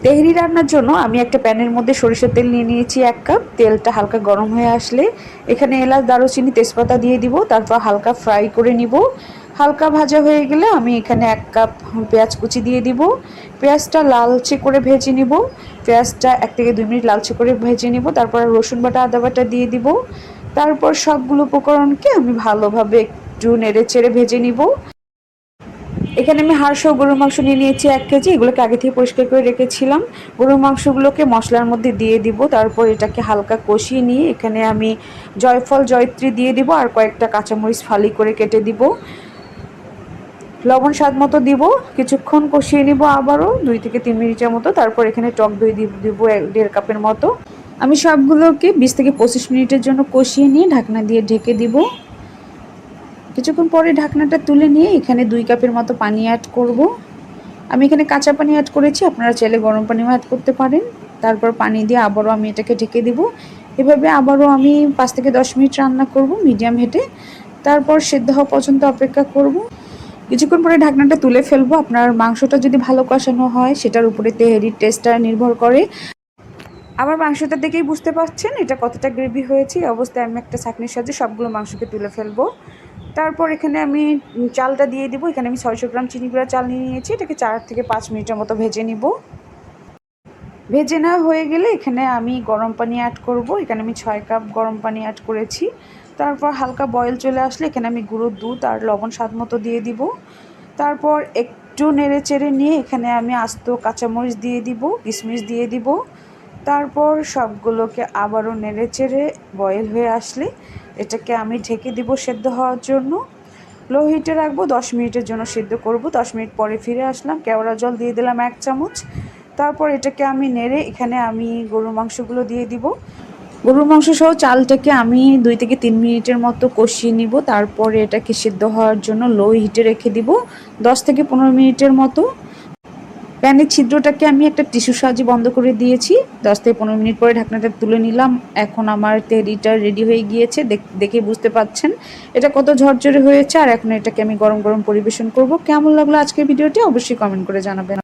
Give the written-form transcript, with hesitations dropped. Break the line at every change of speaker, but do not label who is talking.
তেহরি রান্নার জন্য আমি একটা প্যানের মধ্যে সরিষার তেল নিয়ে নিয়েছি 1 কাপ। তেলটা হালকা গরম হয়ে আসলে এখানে এলাচ, দারুচিনি, তেজপাতা দিয়ে দিব। তারপর হালকা ফ্রাই করে নিব। হালকা ভাজা হয়ে গেলে আমি এখানে 1 কাপ পেঁয়াজ কুচি দিয়ে দিব। পেঁয়াজটা লালচে করে ভেজে নিব। পেঁয়াজটা 1 থেকে 2 মিনিট লালচে করে ভেজে নিব। তারপর রসুন বাটা, আদা বাটা দিয়ে দিব। তারপর সবগুলো উপকরণকে আমি ভালোভাবে একটু নেড়েচেড়ে ভেজে নিব। এখানে আমি হাড়সহ গরুর মাংস নিয়ে নিয়েছি 1 কেজি। এগুলোকে আগে থেকে পরিষ্কার করে রেখেছিলাম। গরুর মাংসগুলোকে মশলার মধ্যে দিয়ে দিব। তারপর এটাকে হালকা কষিয়ে নিয়ে এখানে আমি জয়ফল, জয়ত্রী দিয়ে দিব আর কয়েকটা কাঁচামরিচ ফালি করে কেটে দিব। লবণ স্বাদ মতো দিব। কিছুক্ষণ কষিয়ে নিব আবারও 2 থেকে 3 মিনিটের মতো। তারপর এখানে টক দই দিব 1.5 কাপের মতো। আমি সবগুলোকে 20 থেকে 25 মিনিটের জন্য কষিয়ে নিয়ে ঢাকনা দিয়ে ঢেকে দিব। কিছুক্ষণ পরে ঢাকনাটা তুলে নিয়ে এখানে 2 কাপের মতো পানি অ্যাড করব। আমি এখানে কাঁচা পানি অ্যাড করেছি, আপনারা চাইলে গরম পানিও অ্যাড করতে পারেন। তারপর পানি দিয়ে আবারও আমি এটাকে ঢেকে দিব। এভাবে আবারও আমি 5 থেকে 10 মিনিট রান্না করব মিডিয়াম হিটে। তারপর সেদ্ধ হওয়া পর্যন্ত অপেক্ষা করব। কিছুক্ষণ পরে ঢাকনাটা তুলে ফেলবো। আপনার মাংসটা যদি ভালো কষানো হয় সেটার উপরে তেহেরির টেস্টটা নির্ভর করে। আমার মাংসটা দেখেই বুঝতে পারছেন এটা কতটা গ্রেভি হয়েছে। এই অবস্থায় আমি একটা ছাঁকনির সাহায্যে সবগুলো মাংসকে তুলে ফেলবো। তারপর এখানে আমি চালটা দিয়ে দিব। এখানে আমি 600 গ্রাম চিনি গুঁড়া চাল নিয়ে নিয়েছি। এটাকে 4 থেকে 5 মিনিটের মতো ভেজে নিব। ভেজে নেওয়া হয়ে গেলে এখানে আমি গরম পানি অ্যাড করব। এখানে আমি 6 কাপ গরম পানি অ্যাড করেছি। তারপর হালকা বয়েল চলে আসলে এখানে আমি গুঁড়ো দুধ আর লবণ স্বাদ মতো দিয়ে দিব। তারপর একটু নেড়ে চেড়ে নিয়ে এখানে আমি আস্ত কাঁচামরিচ দিয়ে দিব, কিশমিশ দিয়ে দিব। তারপর সবগুলোকে আবারও নেড়ে চেড়ে বয়েল হয়ে আসলে এটাকে আমি ঢেকে দিব সেদ্ধ হওয়ার জন্য। লো হিটে রাখবো, 10 মিনিটের জন্য সেদ্ধ করব। 10 মিনিট পরে ফিরে আসলাম। কেওড়া জল দিয়ে দিলাম 1 চামচ। তারপর এটাকে আমি নেড়ে এখানে আমি গরুর মাংসগুলো দিয়ে দিব। গরুর মাংস সহ চালটাকে আমি 2 থেকে 3 মিনিটের মতো কষিয়ে নিব। তারপরে এটাকে সেদ্ধ হওয়ার জন্য লো হিটে রেখে দিব 10 থেকে 15 মিনিটের মতো। প্যানের ছিদ্রটাকে আমি একটা টিস্যুর সাহায্যে বন্ধ করে দিয়েছি। 10 থেকে 15 মিনিট পরে ঢাকনাটা তুলে নিলাম। এখন আমার তেহরিটা রেডি হয়ে গিয়েছে। দেখে বুঝতে পাচ্ছেন এটা কত ঝরঝরে হয়েছে। আর এখন এটাকে আমি গরম গরম পরিবেশন করব। কেমন লাগলো আজকের ভিডিওটি অবশ্যই কমেন্ট করে জানাবেন।